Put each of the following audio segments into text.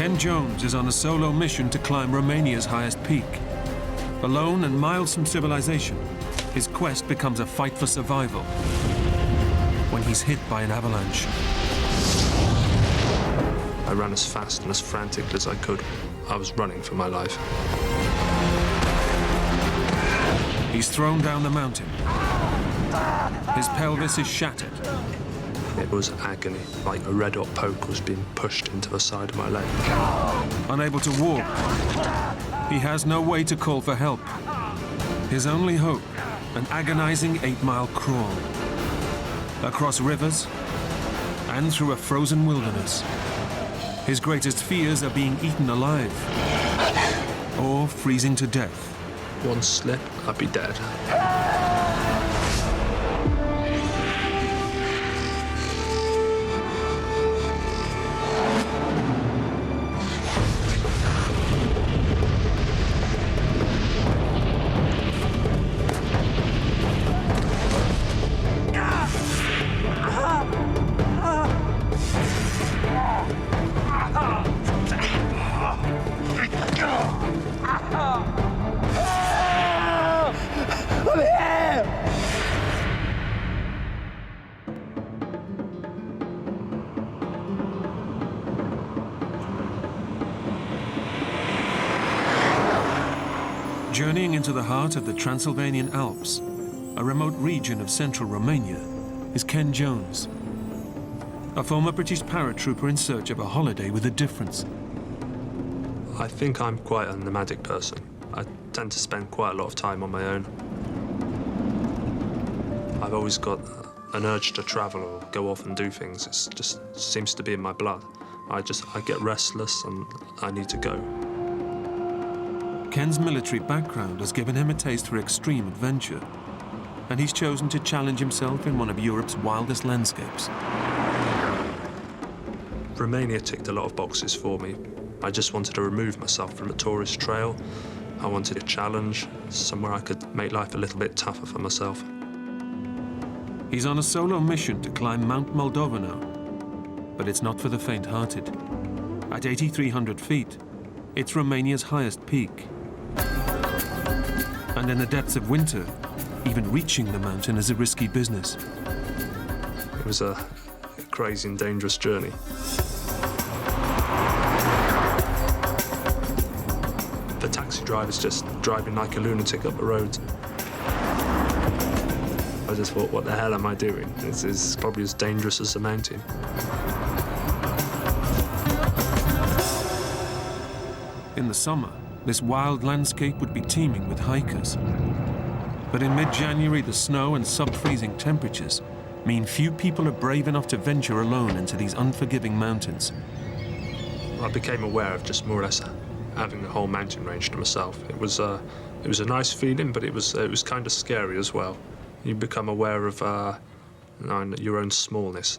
Ken Jones is on a solo mission to climb Romania's highest peak. Alone and miles from civilization, his quest becomes a fight for survival when he's hit by an avalanche. I ran as fast and as frantic as I could. I was running for my life. He's thrown down the mountain. His pelvis is shattered. It was agony, like a red-hot poke was being pushed into the side of my leg. Unable to walk, he has no way to call for help. His only hope, an agonizing 8-mile crawl. Across rivers and through a frozen wilderness. His greatest fears are being eaten alive or freezing to death. One slip, I'd be dead. Journeying into the heart of the Transylvanian Alps, a remote region of central Romania, is Ken Jones, a former British paratrooper in search of a holiday with a difference. I think I'm quite a nomadic person. I tend to spend quite a lot of time on my own. I've always got an urge to travel or go off and do things. It just seems to be in my blood. I get restless and I need to go. Ken's military background has given him a taste for extreme adventure, and he's chosen to challenge himself in one of Europe's wildest landscapes. Romania ticked a lot of boxes for me. I just wanted to remove myself from a tourist trail. I wanted a challenge, somewhere I could make life a little bit tougher for myself. He's on a solo mission to climb Mount Moldova now, but it's not for the faint-hearted. At 8,300 feet, it's Romania's highest peak. And in the depths of winter, even reaching the mountain is a risky business. It was a crazy and dangerous journey. The taxi driver's just driving like a lunatic up the road. I just thought, what the hell am I doing? This is probably as dangerous as the mountain. In the summer, this wild landscape would be teeming with hikers. But in mid-January, the snow and sub-freezing temperatures mean few people are brave enough to venture alone into these unforgiving mountains. I became aware of just more or less having the whole mountain range to myself. It was a nice feeling, but it was kind of scary as well. You become aware of your own smallness.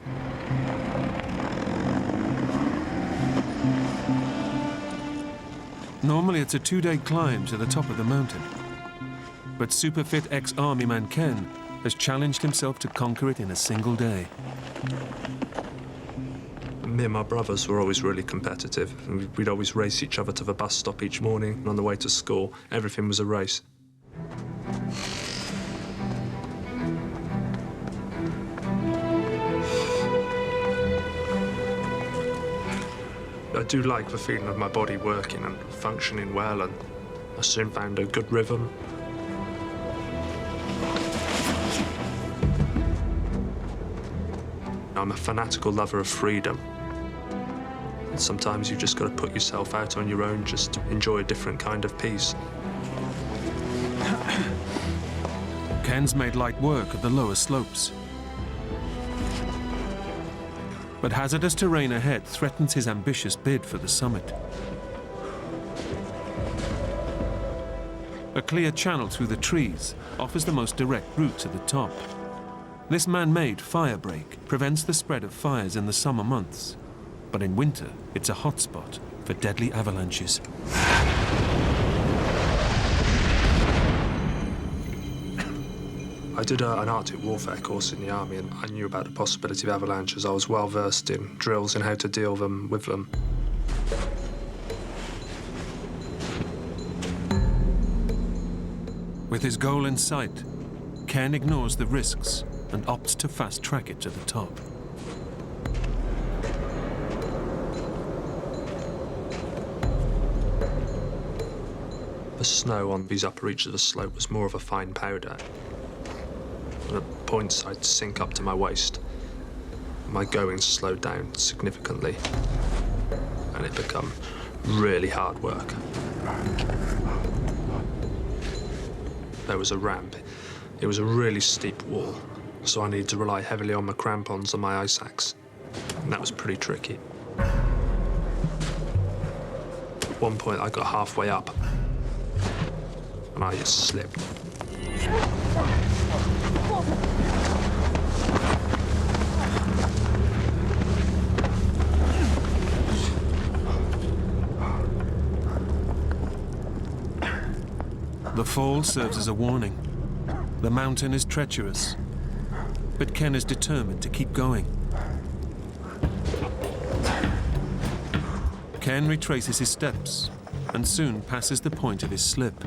Normally, it's a 2-day climb to the top of the mountain. But super-fit ex-army man Ken has challenged himself to conquer it in a single day. Me and my brothers were always really competitive. We'd always race each other to the bus stop each morning, and on the way to school, everything was a race. I do like the feeling of my body working and functioning well, and I soon found a good rhythm. I'm a fanatical lover of freedom. And sometimes you've just got to put yourself out on your own just to enjoy a different kind of peace. Ken's made light work of the lower slopes. But hazardous terrain ahead threatens his ambitious bid for the summit. A clear channel through the trees offers the most direct route to the top. This man-made fire break prevents the spread of fires in the summer months, but in winter, it's a hotspot for deadly avalanches. I did an Arctic warfare course in the army, and I knew about the possibility of avalanches. I was well versed in drills and how to deal with them. With his goal in sight, Ken ignores the risks and opts to fast-track it to the top. The snow on these upper reaches of the slope was more of a fine powder. And at points I'd sink up to my waist. My going slowed down significantly, and it became really hard work. There was a ramp. It was a really steep wall, so I needed to rely heavily on my crampons and my ice axe, and that was pretty tricky. At one point I got halfway up, and I just slipped. The fall serves as a warning. The mountain is treacherous, but Ken is determined to keep going. Ken retraces his steps and soon passes the point of his slip.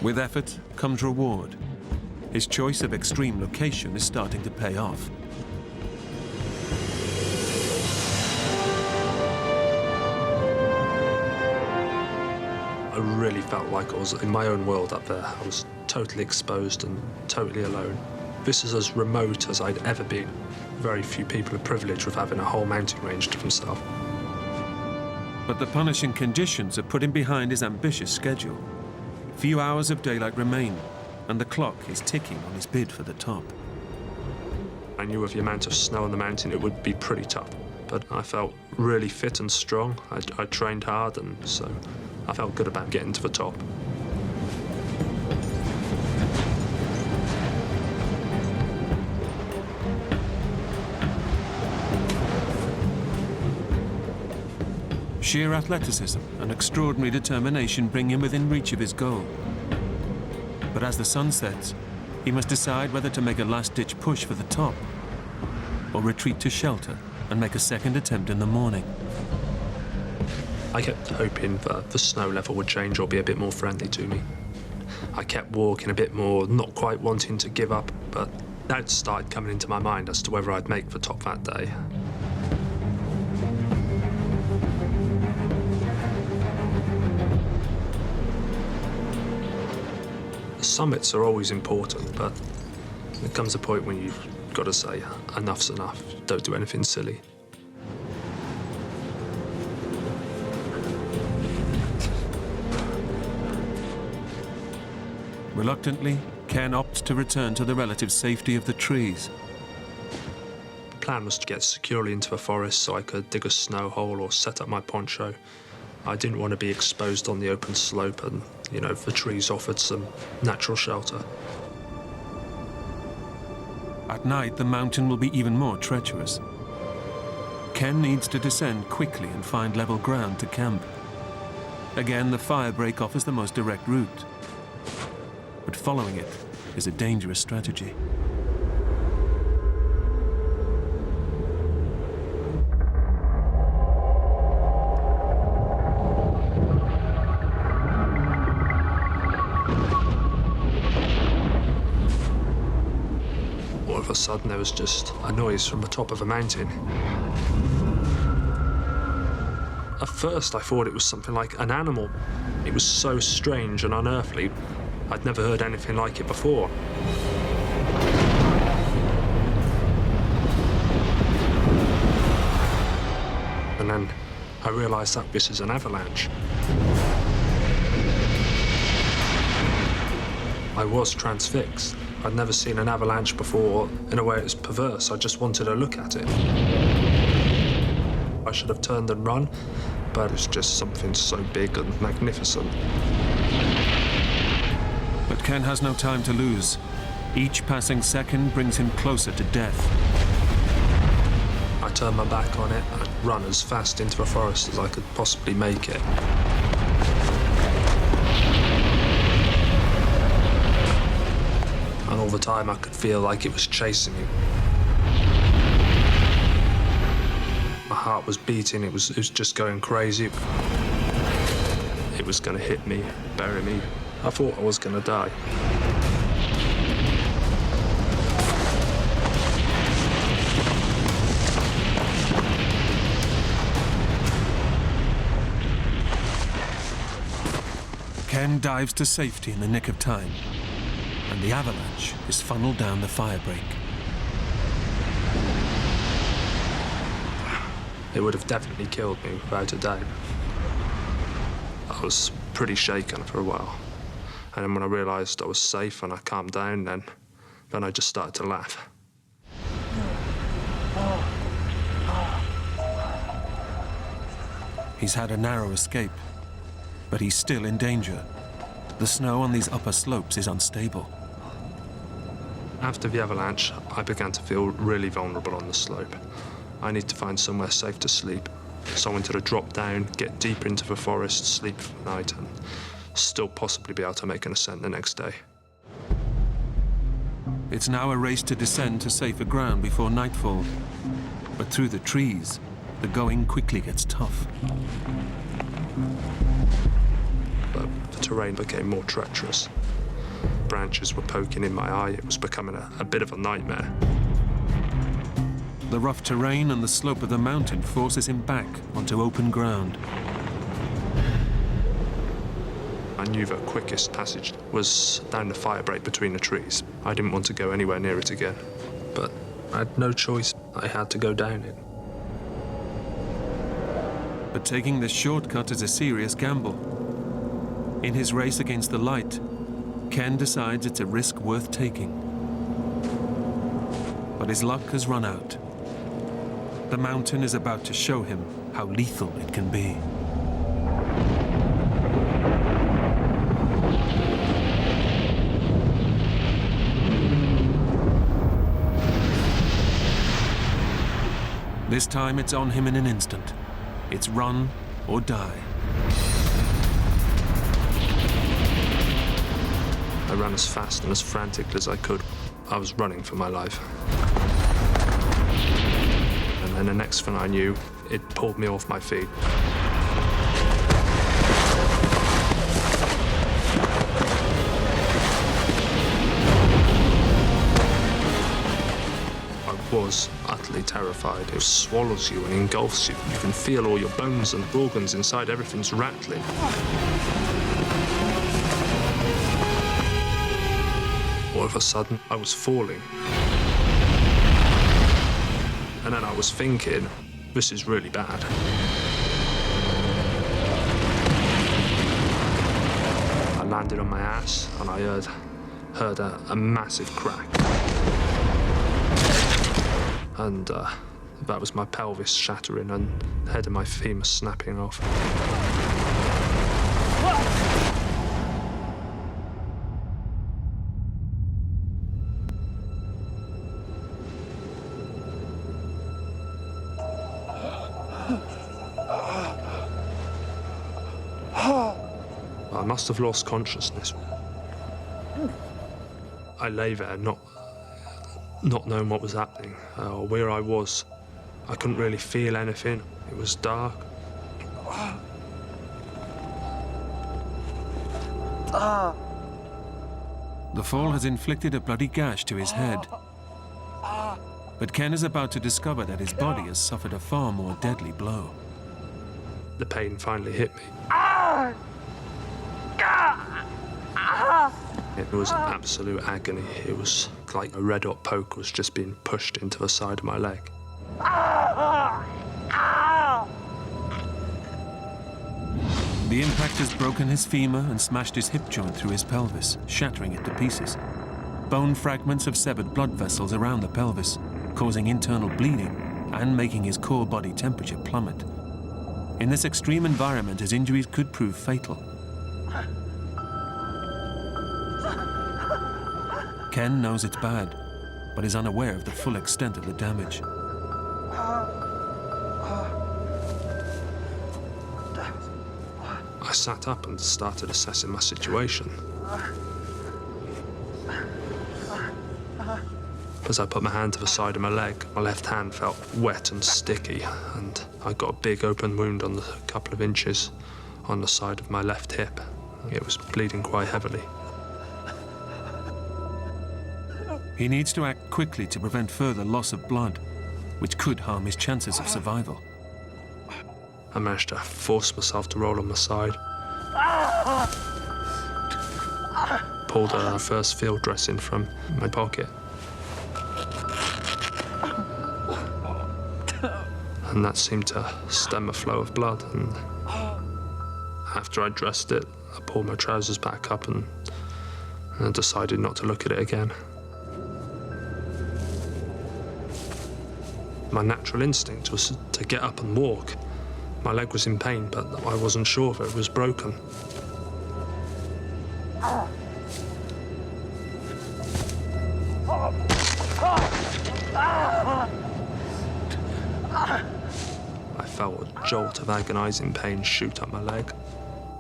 With effort comes reward. His choice of extreme location is starting to pay off. I really felt like I was in my own world up there. I was totally exposed and totally alone. This is as remote as I'd ever been. Very few people are privileged with having a whole mountain range to themselves. But the punishing conditions have put him behind his ambitious schedule. Few hours of daylight remain, and the clock is ticking on his bid for the top. I knew with the amount of snow on the mountain it would be pretty tough, but I felt really fit and strong. I trained hard, and so I felt good about getting to the top. Sheer athleticism and extraordinary determination bring him within reach of his goal. But as the sun sets, he must decide whether to make a last-ditch push for the top or retreat to shelter and make a second attempt in the morning. I kept hoping that the snow level would change or be a bit more friendly to me. I kept walking a bit more, not quite wanting to give up, but doubts started coming into my mind as to whether I'd make the top that day. Summits are always important, but there comes a point when you've got to say, enough's enough, don't do anything silly. Reluctantly, Ken opts to return to the relative safety of the trees. The plan was to get securely into the forest so I could dig a snow hole or set up my poncho. I didn't want to be exposed on the open slope, and, the trees offered some natural shelter. At night, the mountain will be even more treacherous. Ken needs to descend quickly and find level ground to camp. Again, the firebreak offers the most direct route. But following it is a dangerous strategy. All of a sudden, there was just a noise from the top of a mountain. At first, I thought it was something like an animal. It was so strange and unearthly. I'd never heard anything like it before. And then I realized that this is an avalanche. I was transfixed. I'd never seen an avalanche before. In a way, it was perverse. I just wanted to look at it. I should have turned and run, but it's just something so big and magnificent. But Ken has no time to lose. Each passing second brings him closer to death. I turned my back on it and run as fast into the forest as I could possibly make it. And all the time I could feel like it was chasing me. My heart was beating, it was just going crazy. It was going to hit me, bury me. I thought I was going to die. Ken dives to safety in the nick of time, and the avalanche is funneled down the fire break. It would have definitely killed me without a doubt. I was pretty shaken for a while. And then when I realised I was safe and I calmed down, then I just started to laugh. He's had a narrow escape, but he's still in danger. The snow on these upper slopes is unstable. After the avalanche, I began to feel really vulnerable on the slope. I need to find somewhere safe to sleep. So I wanted to drop down, get deeper into the forest, sleep for the night, and still possibly be able to make an ascent the next day. It's now a race to descend to safer ground before nightfall. But through the trees, the going quickly gets tough. But the terrain became more treacherous. Branches were poking in my eye. It was becoming a bit of a nightmare. The rough terrain and the slope of the mountain forces him back onto open ground. I knew the quickest passage was down the fire break between the trees. I didn't want to go anywhere near it again. But I had no choice. I had to go down it. But taking this shortcut is a serious gamble. In his race against the light, Ken decides it's a risk worth taking. But his luck has run out. The mountain is about to show him how lethal it can be. This time it's on him in an instant. It's run or die. I ran as fast and as frantically as I could. I was running for my life. And then the next thing I knew, it pulled me off my feet. I was utterly terrified. It swallows you and engulfs you. You can feel all your bones and organs inside, everything's rattling. All of a sudden, I was falling. And then I was thinking, this is really bad. I landed on my ass and I heard a massive crack. And that was my pelvis shattering and the head of my femur snapping off. I must have lost consciousness. I lay there, not knowing what was happening or where I was. I couldn't really feel anything. It was dark. The fall has inflicted a bloody gash to his head. But Ken is about to discover that his body has suffered a far more deadly blow. The pain finally hit me. It was absolute agony. It was like a red-hot poke was just being pushed into the side of my leg. The impact has broken his femur and smashed his hip joint through his pelvis, shattering it to pieces. Bone fragments have severed blood vessels around the pelvis, causing internal bleeding and making his core body temperature plummet. In this extreme environment, his injuries could prove fatal. Ken knows it's bad, but is unaware of the full extent of the damage. I sat up and started assessing my situation. As I put my hand to the side of my leg, my left hand felt wet and sticky, and I got a big open wound on a couple of inches on the side of my left hip. It was bleeding quite heavily. He needs to act quickly to prevent further loss of blood, which could harm his chances of survival. I managed to force myself to roll on my side. Pulled a first field dressing from my pocket. And that seemed to stem a flow of blood. And after I dressed it, I pulled my trousers back up and I decided not to look at it again. My natural instinct was to get up and walk. My leg was in pain, but I wasn't sure if it was broken. I felt a jolt of agonizing pain shoot up my leg,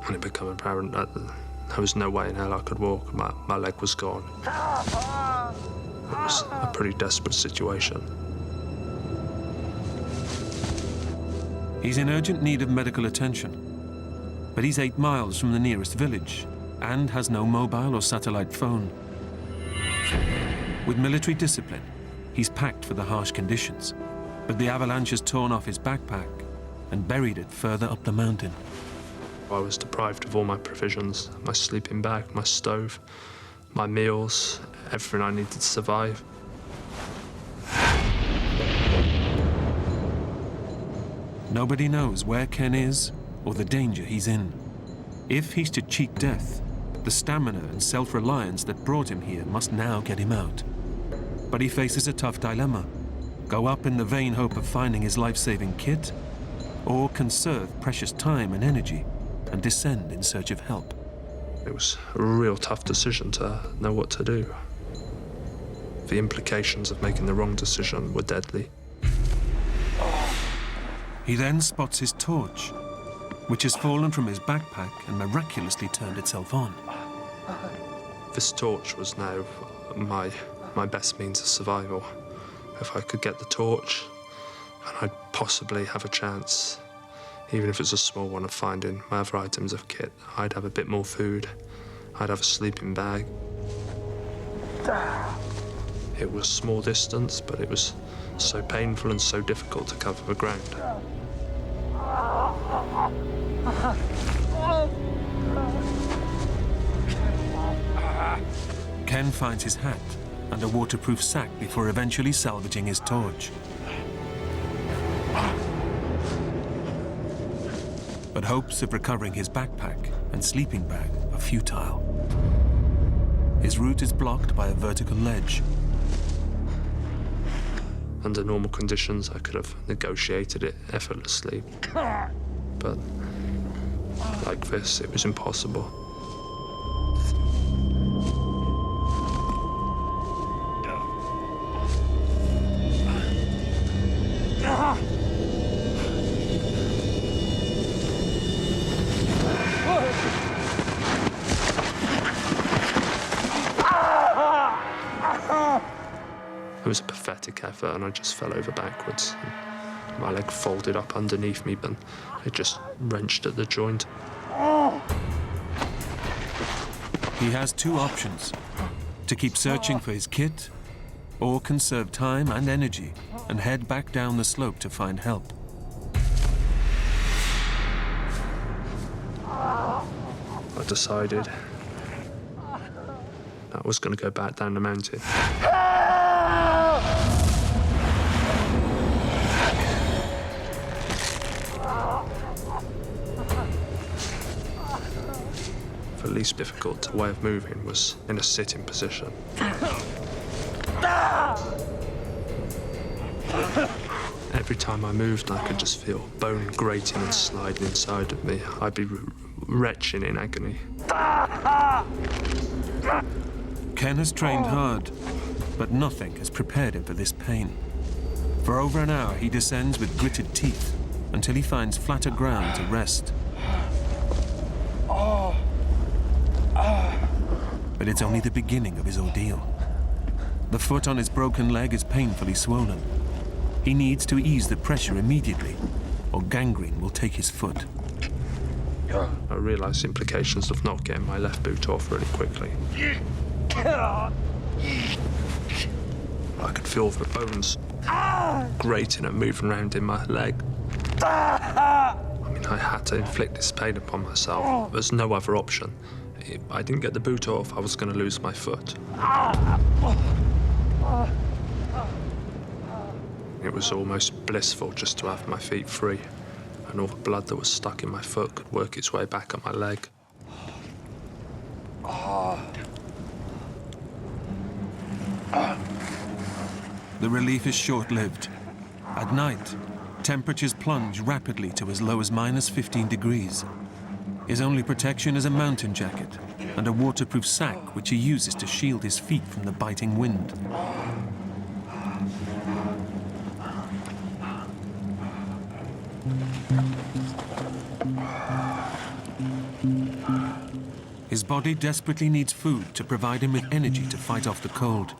and it became apparent that there was no way in hell I could walk. My leg was gone. It was a pretty desperate situation. He's in urgent need of medical attention, but he's 8 miles from the nearest village and has no mobile or satellite phone. With military discipline, he's packed for the harsh conditions, but the avalanche has torn off his backpack and buried it further up the mountain. I was deprived of all my provisions, my sleeping bag, my stove, my meals, everything I needed to survive. Nobody knows where Ken is or the danger he's in. If he's to cheat death, the stamina and self-reliance that brought him here must now get him out. But he faces a tough dilemma. Go up in the vain hope of finding his life-saving kit, or conserve precious time and energy and descend in search of help. It was a real tough decision to know what to do. The implications of making the wrong decision were deadly. He then spots his torch, which has fallen from his backpack and miraculously turned itself on. This torch was now my best means of survival. If I could get the torch, and I'd possibly have a chance, even if it's a small one, of finding my other items of kit. I'd have a bit more food. I'd have a sleeping bag. It was small distance, but it was so painful and so difficult to cover the ground. Ken finds his hat and a waterproof sack before eventually salvaging his torch. But hopes of recovering his backpack and sleeping bag are futile. His route is blocked by a vertical ledge. Under normal conditions, I could have negotiated it effortlessly. But like this, it was impossible. It was a pathetic effort, and I just fell over backwards. My leg folded up underneath me, but it just wrenched at the joint. He has 2 options: to keep searching for his kit, or conserve time and energy and head back down the slope to find help. I decided I was going to go back down the mountain. The least difficult way of moving was in a sitting position. Every time I moved, I could just feel bone grating and sliding inside of me. I'd be retching in agony. Ken has trained hard, but nothing has prepared him for this pain. For over an hour, he descends with gritted teeth until he finds flatter ground to rest. But it's only the beginning of his ordeal. The foot on his broken leg is painfully swollen. He needs to ease the pressure immediately, or gangrene will take his foot. I realised the implications of not getting my left boot off really quickly. I could feel the bones grating and moving around in my leg. I mean, I had to inflict this pain upon myself. There's no other option. If I didn't get the boot off, I was going to lose my foot. It was almost blissful just to have my feet free, and all the blood that was stuck in my foot could work its way back up my leg. The relief is short-lived. At night, temperatures plunge rapidly to as low as -15 degrees. His only protection is a mountain jacket and a waterproof sack which he uses to shield his feet from the biting wind. His body desperately needs food to provide him with energy to fight off the cold.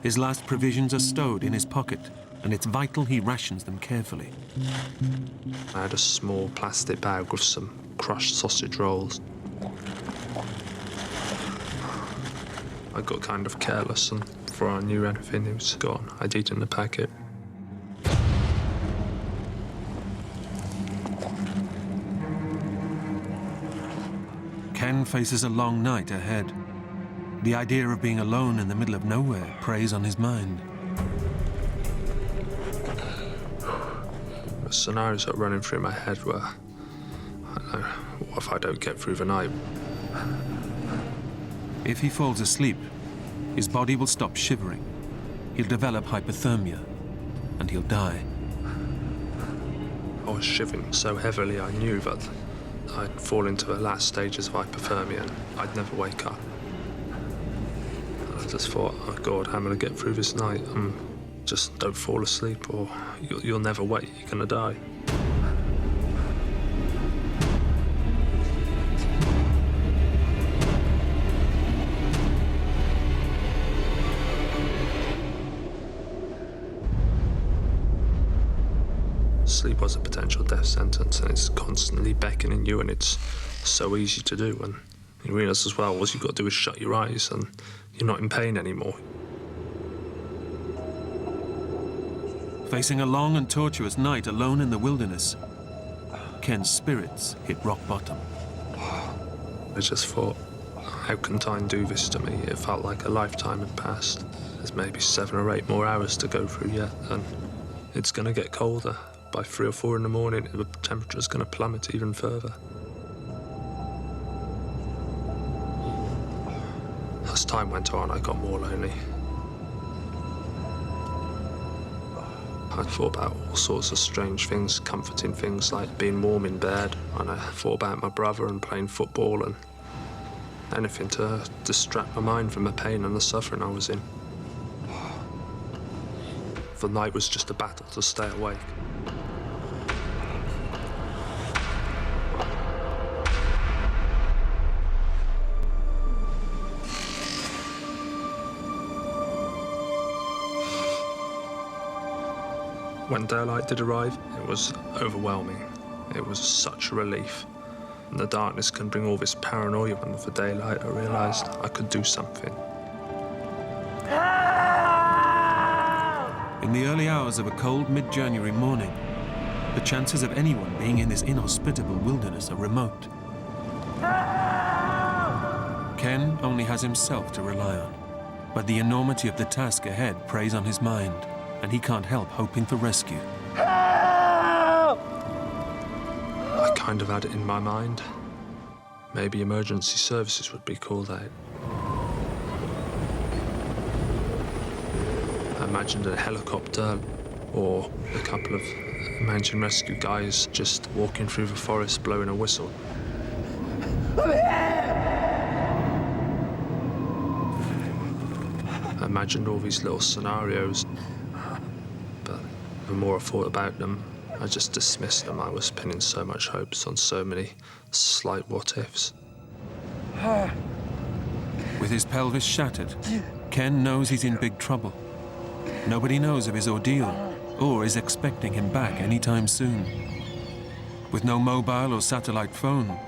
His last provisions are stowed in his pocket, and it's vital he rations them carefully. I had a small plastic bag with some crushed sausage rolls. I got kind of careless, and before I knew anything, it was gone. I'd eaten the packet. Ken faces a long night ahead. The idea of being alone in the middle of nowhere preys on his mind. The scenarios that are running through my head were, I don't know, what if I don't get through the night? If he falls asleep, his body will stop shivering. He'll develop hypothermia, and he'll die. I was shivering so heavily I knew that I'd fall into the last stages of hypothermia and I'd never wake up. I just thought, oh God, how am I going to get through this night? Just don't fall asleep or you'll never wake, you're going to die. Sleep was a potential death sentence, and it's constantly beckoning you, and it's so easy to do. And you realise as well, all you've got to do is shut your eyes, and you're not in pain anymore. Facing a long and tortuous night alone in the wilderness, Ken's spirits hit rock bottom. I just thought, how can time do this to me? It felt like a lifetime had passed. There's maybe 7 or 8 more hours to go through yet, and it's going to get colder. By 3 or 4 in the morning, the temperature's going to plummet even further. As time went on, I got more lonely. I thought about all sorts of strange things, comforting things like being warm in bed, and I thought about my brother and playing football and anything to distract my mind from the pain and the suffering I was in. The night was just a battle to stay awake. When daylight did arrive, it was overwhelming. It was such a relief. And the darkness can bring all this paranoia, and with the daylight I realised I could do something. In the early hours of a cold mid-January morning, the chances of anyone being in this inhospitable wilderness are remote. Ken only has himself to rely on, but the enormity of the task ahead preys on his mind, and he can't help hoping for rescue. I kind of had it in my mind. Maybe emergency services would be called out. I imagined a helicopter or a couple of mountain rescue guys just walking through the forest blowing a whistle. I imagined all these little scenarios, but the more I thought about them, I just dismissed them. I was pinning so much hopes on so many slight what-ifs. With his pelvis shattered, Ken knows he's in big trouble. Nobody knows of his ordeal or is expecting him back anytime soon. With no mobile or satellite phone,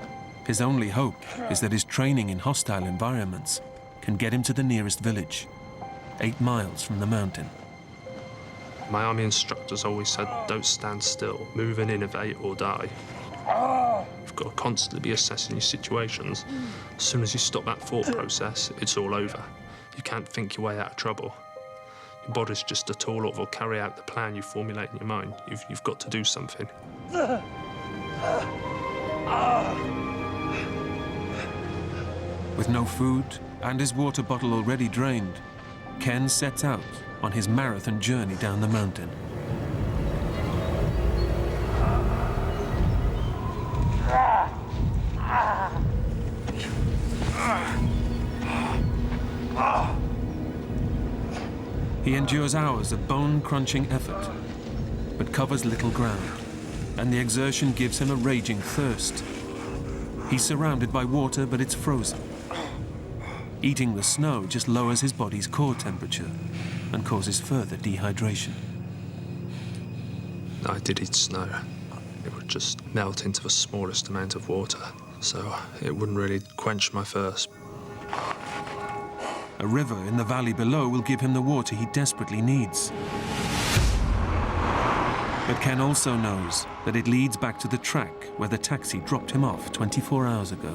his only hope is that his training in hostile environments can get him to the nearest village, 8 miles from the mountain. My army instructors always said, don't stand still, move and innovate or die. You've got to constantly be assessing your situations. As soon as you stop that thought process, it's all over. You can't think your way out of trouble. Your body's just a tool that will carry out the plan you formulate in your mind. You've got to do something. With no food and his water bottle already drained, Ken sets out on his marathon journey down the mountain. He endures hours of bone-crunching effort, but covers little ground, and the exertion gives him a raging thirst. He's surrounded by water, but it's frozen. Eating the snow just lowers his body's core temperature and causes further dehydration. I did eat snow. It would just melt into the smallest amount of water, so it wouldn't really quench my thirst. A river in the valley below will give him the water he desperately needs. But Ken also knows that it leads back to the track where the taxi dropped him off 24 hours ago.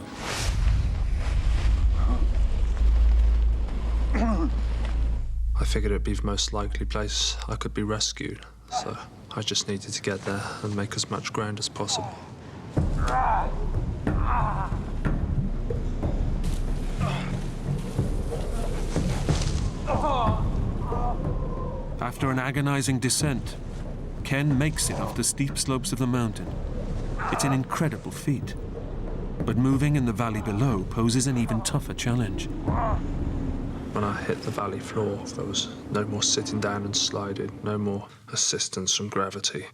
I figured it'd be the most likely place I could be rescued, so I just needed to get there and make as much ground as possible. After an agonizing descent, Ken makes it off the steep slopes of the mountain. It's an incredible feat, but moving in the valley below poses an even tougher challenge. When I hit the valley floor, there was no more sitting down and sliding, no more assistance from gravity.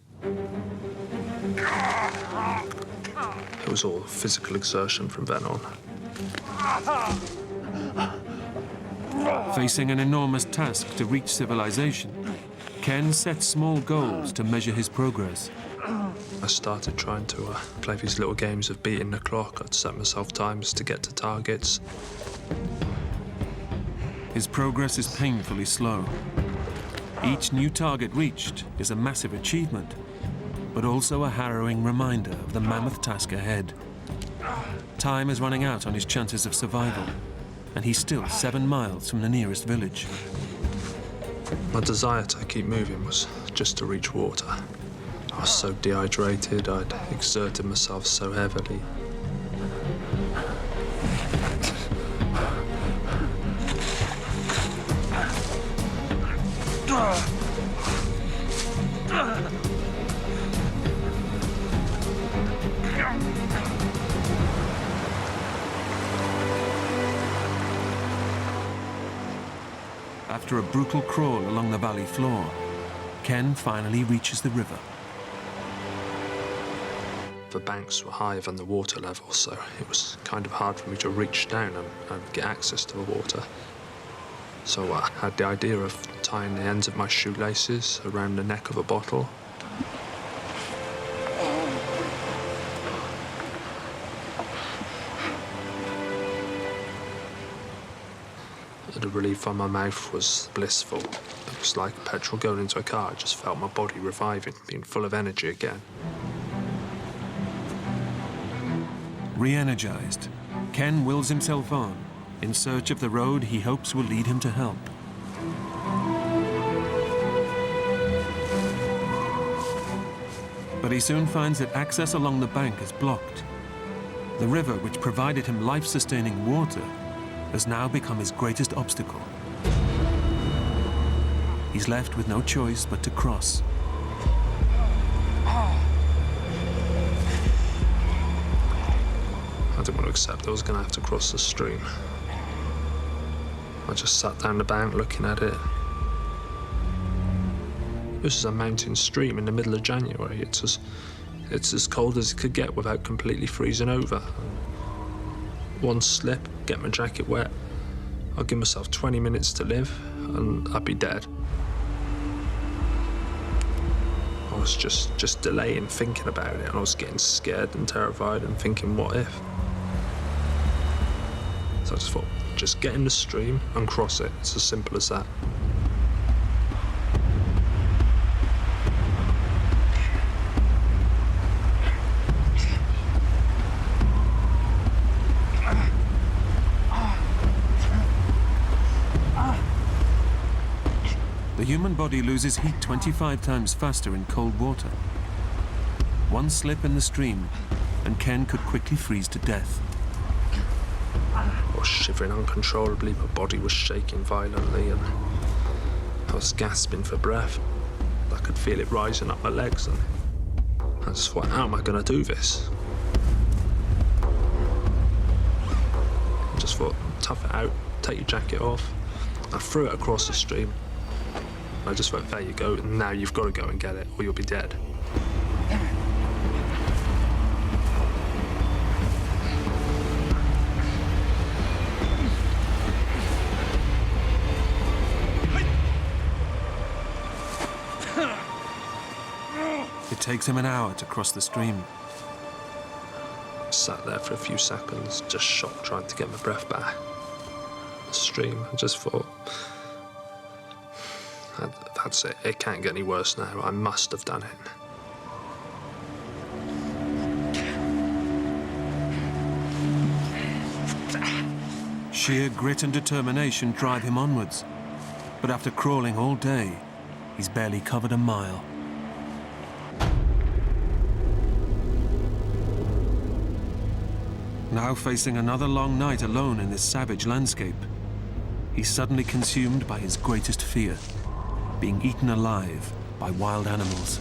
It was all physical exertion from then on. Facing an enormous task to reach civilization, Ken sets small goals to measure his progress. I started trying to play these little games of beating the clock. I'd set myself times to get to targets. His progress is painfully slow. Each new target reached is a massive achievement, but also a harrowing reminder of the mammoth task ahead. Time is running out on his chances of survival, and he's still 7 miles from the nearest village. My desire to keep moving was just to reach water. I was so dehydrated, I'd exerted myself so heavily. After a brutal crawl along the valley floor, Ken finally reaches the river. The banks were higher than the water level, so it was kind of hard for me to reach down and get access to the water. So I had the idea of tying the ends of my shoelaces around the neck of a bottle. The relief on my mouth was blissful. It was like petrol going into a car. I just felt my body reviving, being full of energy again. Re-energized, Ken wills himself on, in search of the road he hopes will lead him to help. But he soon finds that access along the bank is blocked. The river, which provided him life-sustaining water, has now become his greatest obstacle. He's left with no choice but to cross. I didn't want to accept I was going to have to cross the stream. I just sat down the bank looking at it. This is a mountain stream in the middle of January. It's as cold as it could get without completely freezing over. One slip, get my jacket wet. I'd give myself 20 minutes to live and I'd be dead. I was just delaying thinking about it, and I was getting scared and terrified and thinking, what if? So I just thought, just get in the stream and cross it. It's as simple as that. The human body loses heat 25 times faster in cold water. One slip in the stream, and Ken could quickly freeze to death. I was shivering uncontrollably, my body was shaking violently, and I was gasping for breath. I could feel it rising up my legs, and I just thought, how am I going to do this? I just thought, tough it out, take your jacket off. I threw it across the stream. I just went, there you go, and now you've got to go and get it, or you'll be dead. It takes him an hour to cross the stream. I sat there for a few seconds, just shocked, trying to get my breath back. The stream, I just thought, that's it. It can't get any worse now. I must have done it. Sheer grit and determination drive him onwards. But after crawling all day, he's barely covered a mile. Now facing another long night alone in this savage landscape, he's suddenly consumed by his greatest fear: being eaten alive by wild animals.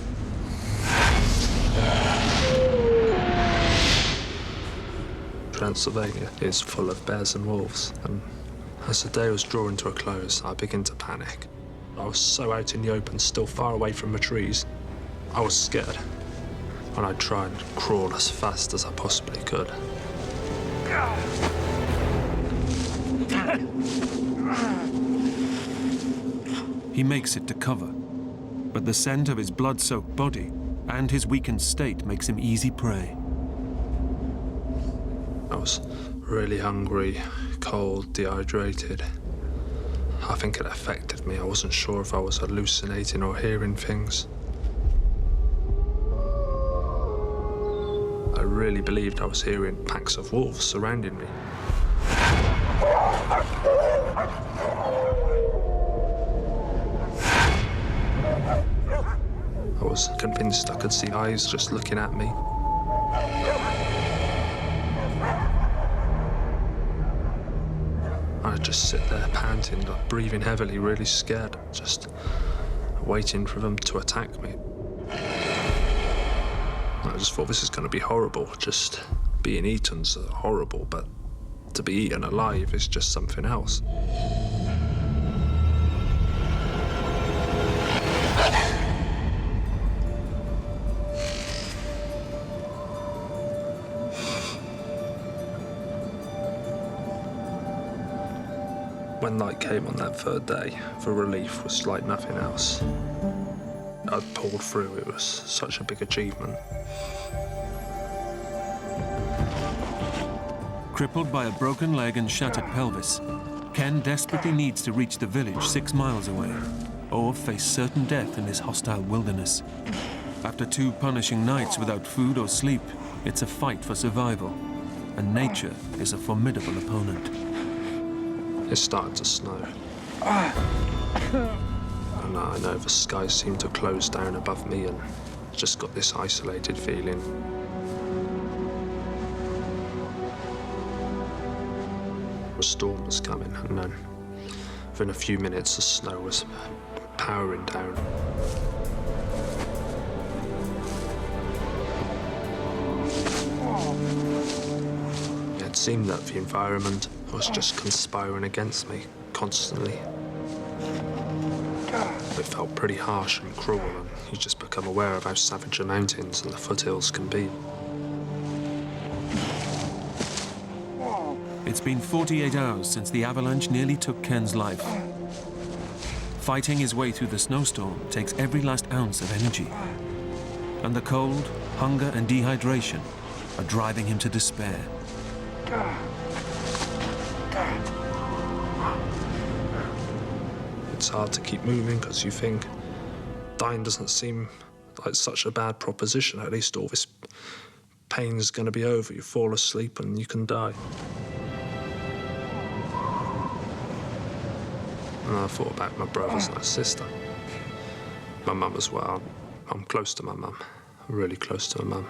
Transylvania is full of bears and wolves, and as the day was drawing to a close, I began to panic. I was so out in the open, still far away from the trees. I was scared, and I'd try and crawl as fast as I possibly could. He makes it to cover, but the scent of his blood-soaked body and his weakened state makes him easy prey. I was really hungry, cold, dehydrated. I think it affected me. I wasn't sure if I was hallucinating or hearing things. I really believed I was hearing packs of wolves surrounding me. I was convinced I could see eyes just looking at me. I'd just sit there panting, breathing heavily, really scared, just waiting for them to attack me. I just thought, this is going to be horrible. Just being eaten's horrible, but to be eaten alive is just something else. When night came on that third day, the relief was like nothing else. I'd pulled through. It was such a big achievement. Crippled by a broken leg and shattered pelvis, Ken desperately needs to reach the village 6 miles away, or face certain death in this hostile wilderness. After 2 punishing nights without food or sleep, it's a fight for survival, and nature is a formidable opponent. It started to snow. And I know the sky seemed to close down above me, and just got this isolated feeling. A storm was coming, and then within a few minutes the snow was powering down. It seemed that the environment was just conspiring against me constantly. It felt pretty harsh and cruel, and you just become aware of how savage the mountains and the foothills can be. It's been 48 hours since the avalanche nearly took Ken's life. Fighting his way through the snowstorm takes every last ounce of energy. And the cold, hunger, and dehydration are driving him to despair. It's hard to keep moving because you think dying doesn't seem like such a bad proposition. At least all this pain's going to be over. You fall asleep and you can die. And I thought about my brothers and my sister. My mum as well. I'm close to my mum. Really close to my mum.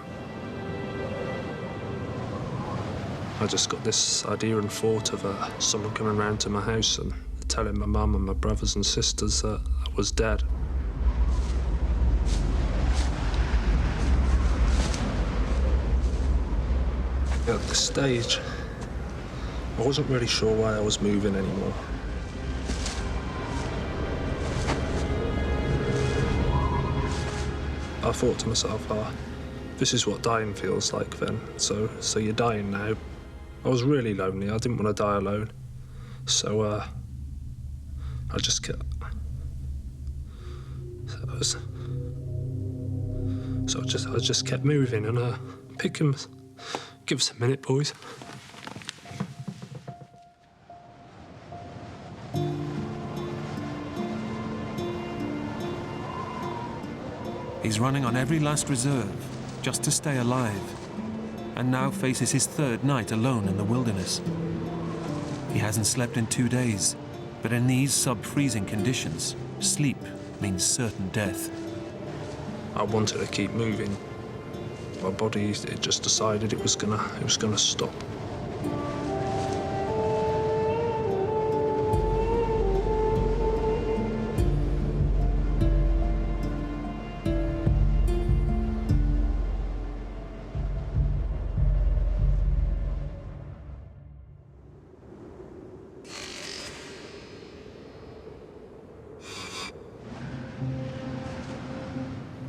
I just got this idea and thought of someone coming round to my house and telling my mum and my brothers and sisters that I was dead. At this stage, I wasn't really sure why I was moving anymore. I thought to myself, this is what dying feels like then. So you're dying now. I was really lonely. I didn't want to die alone. So I just kept. I just kept moving and picking. Give us a minute, boys. He's running on every last reserve just to stay alive, and now faces his third night alone in the wilderness. He hasn't slept in 2 days, but in these sub-freezing conditions, sleep means certain death. I wanted to keep moving. My body, it just decided it was gonna stop.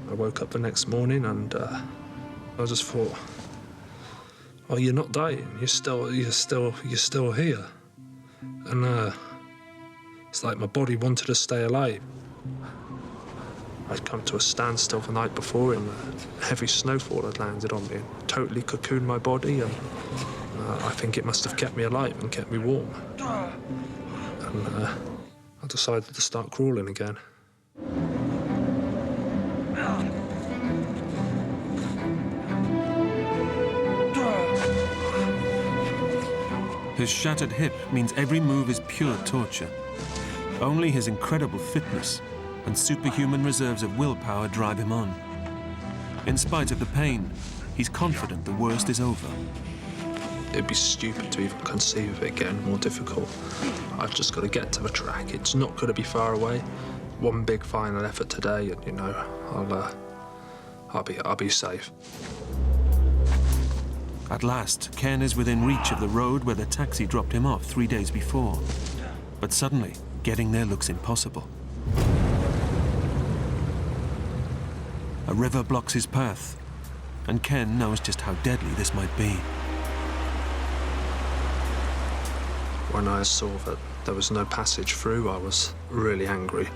I woke up the next morning and I just thought, oh, you're not dying. You're still here. And it's like my body wanted to stay alive. I'd come to a standstill the night before and heavy snowfall had landed on me and totally cocooned my body, and I think it must have kept me alive and kept me warm. And I decided to start crawling again. His shattered hip means every move is pure torture. Only his incredible fitness and superhuman reserves of willpower drive him on. In spite of the pain, he's confident the worst is over. It'd be stupid to even conceive of it getting more difficult. I've just got to get to the track. It's not going to be far away. One big final effort today, and you know, I'll be safe. At last, Ken is within reach of the road where the taxi dropped him off 3 days before. But suddenly, getting there looks impossible. A river blocks his path, and Ken knows just how deadly this might be. When I saw that there was no passage through, I was really angry.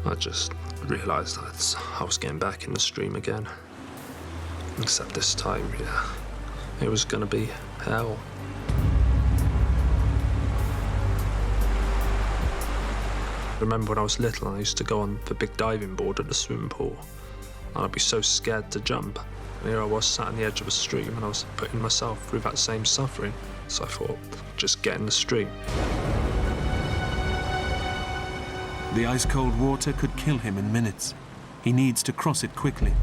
I just realised I was getting back in the stream again. Except this time, yeah, it was going to be hell. I remember when I was little, I used to go on the big diving board at the swimming pool, and I'd be so scared to jump. And here I was sat on the edge of a stream, and I was putting myself through that same suffering. So I thought, just get in the stream. The ice-cold water could kill him in minutes. He needs to cross it quickly,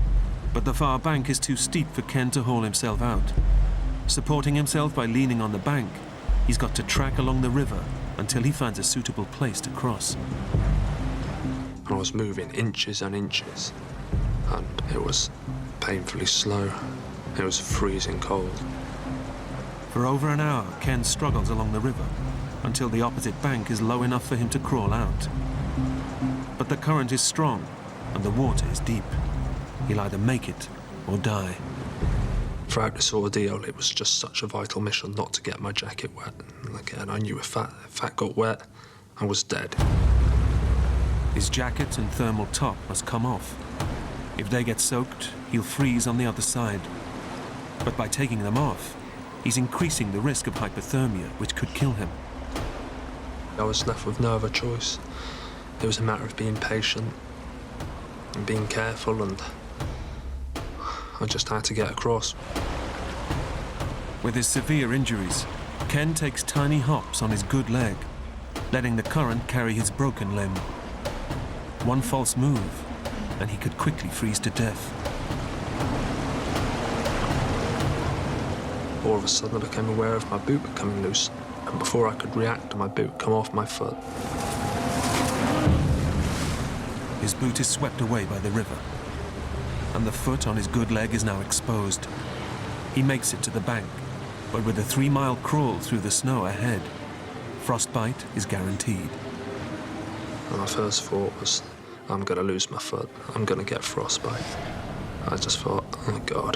but the far bank is too steep for Ken to haul himself out. Supporting himself by leaning on the bank, he's got to track along the river until he finds a suitable place to cross. I was moving inches and inches, and it was painfully slow. It was freezing cold. For over an hour, Ken struggles along the river until the opposite bank is low enough for him to crawl out. But the current is strong and the water is deep. He'll either make it or die. Throughout this ordeal, it was just such a vital mission not to get my jacket wet. And again, I knew if that got wet, I was dead. His jacket and thermal top must come off. If they get soaked, he'll freeze on the other side. But by taking them off, he's increasing the risk of hypothermia, which could kill him. I was left with no other choice. It was a matter of being patient and being careful, and I just had to get across. With his severe injuries, Ken takes tiny hops on his good leg, letting the current carry his broken limb. One false move, and he could quickly freeze to death. All of a sudden, I became aware of my boot becoming loose, and before I could react, my boot come off my foot. His boot is swept away by the river, and the foot on his good leg is now exposed. He makes it to the bank, but with a 3-mile crawl through the snow ahead, frostbite is guaranteed. And my first thought was, I'm going to lose my foot. I'm going to get frostbite. I just thought, oh God,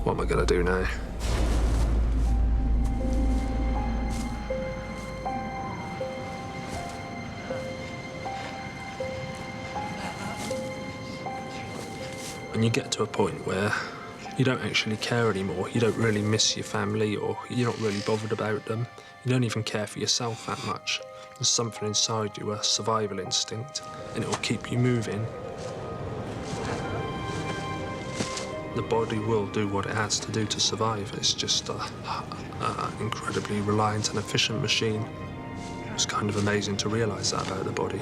what am I going to do now? When you get to a point where you don't actually care anymore, you don't really miss your family, or you're not really bothered about them, you don't even care for yourself that much. There's something inside you, a survival instinct, and it will keep you moving. The body will do what it has to do to survive. It's just an incredibly reliant and efficient machine. It's kind of amazing to realise that about the body.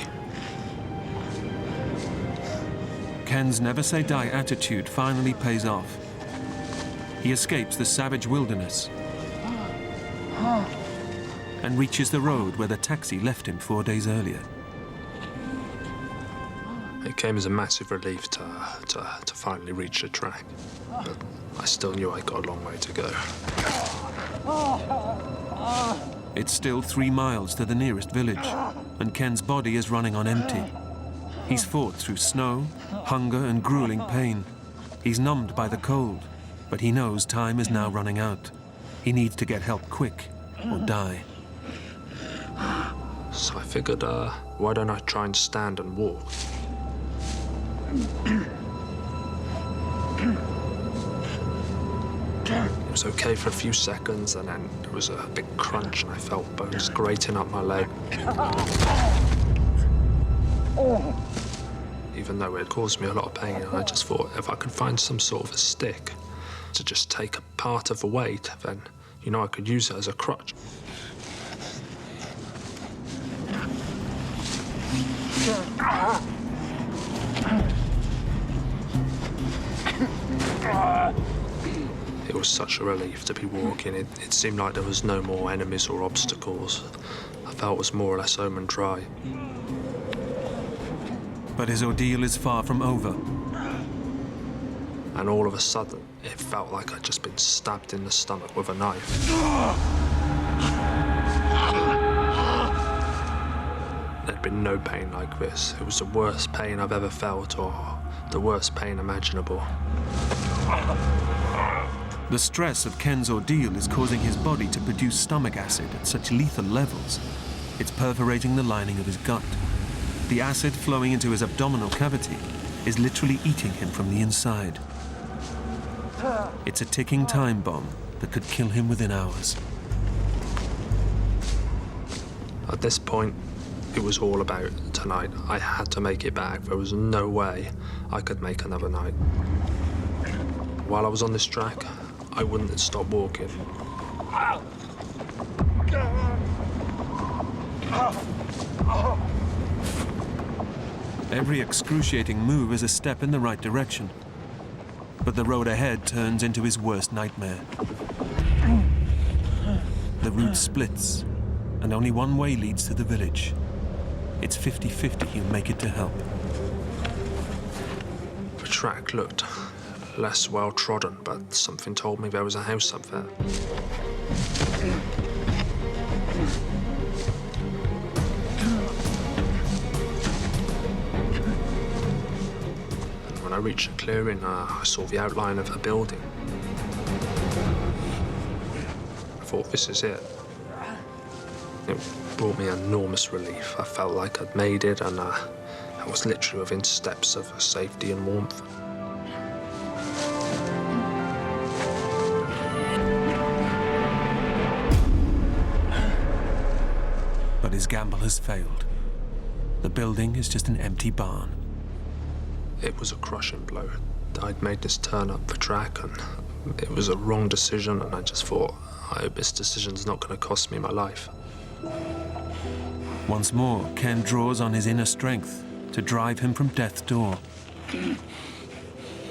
Ken's never-say-die attitude finally pays off. He escapes the savage wilderness and reaches the road where the taxi left him 4 days earlier. It came as a massive relief to finally reach the track, but I still knew I got a long way to go. It's still 3 miles to the nearest village, and Ken's body is running on empty. He's fought through snow, hunger, and grueling pain. He's numbed by the cold, but he knows time is now running out. He needs to get help quick, or die. So I figured, why don't I try and stand and walk? It was okay for a few seconds, and then there was a big crunch, and I felt bones grating up my leg. Even though it caused me a lot of pain, and I just thought if I could find some sort of a stick to just take a part of the weight, then, you know, I could use it as a crutch. It was such a relief to be walking. It seemed like there was no more enemies or obstacles. I felt it was more or less home and dry. But his ordeal is far from over. And all of a sudden, it felt like I'd just been stabbed in the stomach with a knife. There'd been no pain like this. It was the worst pain I've ever felt, or the worst pain imaginable. The stress of Ken's ordeal is causing his body to produce stomach acid at such lethal levels. It's perforating the lining of his gut. The acid flowing into his abdominal cavity is literally eating him from the inside. It's a ticking time bomb that could kill him within hours. At this point, it was all about tonight. I had to make it back. There was no way I could make another night. While I was on this track, I wouldn't stop walking. Every excruciating move is a step in the right direction. But the road ahead turns into his worst nightmare. The route splits, and only one way leads to the village. It's 50-50 he'll make it to help. The track looked less well trodden, but something told me there was a house up there. And when I reached a clearing, I saw the outline of a building. I thought, this is it. It brought me enormous relief. I felt like I'd made it, and I was literally within steps of safety and warmth. But his gamble has failed. The building is just an empty barn. It was a crushing blow. I'd made this turn up the track, and it was a wrong decision, and I just thought, I hope this decision's not going to cost me my life. Once more, Ken draws on his inner strength to drive him from death's door.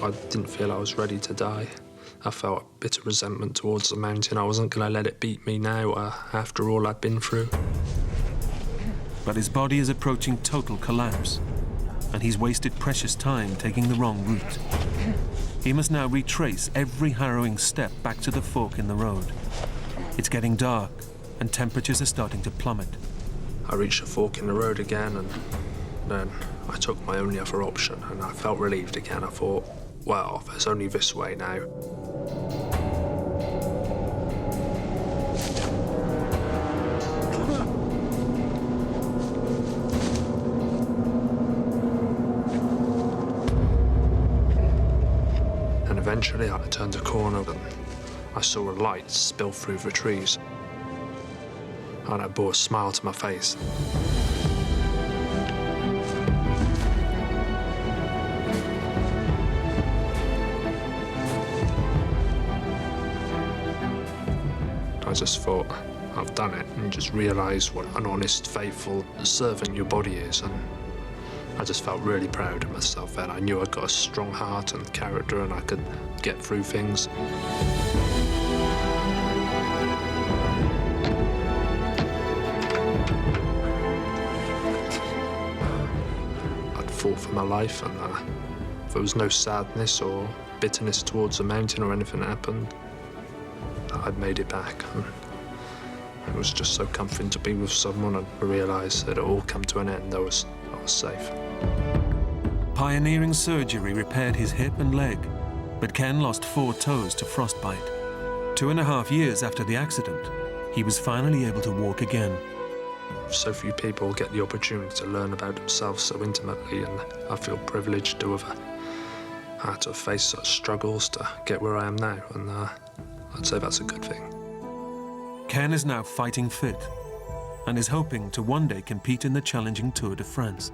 I didn't feel I was ready to die. I felt a bit of resentment towards the mountain. I wasn't going to let it beat me now, after all I'd been through. But his body is approaching total collapse, and he's wasted precious time taking the wrong route. He must now retrace every harrowing step back to the fork in the road. It's getting dark, and temperatures are starting to plummet. I reached a fork in the road again, and then I took my only other option, and I felt relieved again. I thought, well, there's only this way now. And eventually I turned a corner, and I saw a light spill through the trees. And it brought a smile to my face. I just thought, I've done it, and just realised what an honest, faithful servant your body is, and I just felt really proud of myself then. I knew I'd got a strong heart and character, and I could get through things. Fought for my life, and there was no sadness or bitterness towards the mountain or anything that happened. I'd made it back, and it was just so comforting to be with someone and realise that it all come to an end. I was safe. Pioneering surgery repaired his hip and leg, but Ken lost 4 toes to frostbite. 2.5 years after the accident, he was finally able to walk again. So few people get the opportunity to learn about themselves so intimately, and I feel privileged to have had to face such struggles to get where I am now, and I'd say that's a good thing. Ken is now fighting fit and is hoping to one day compete in the challenging Tour de France.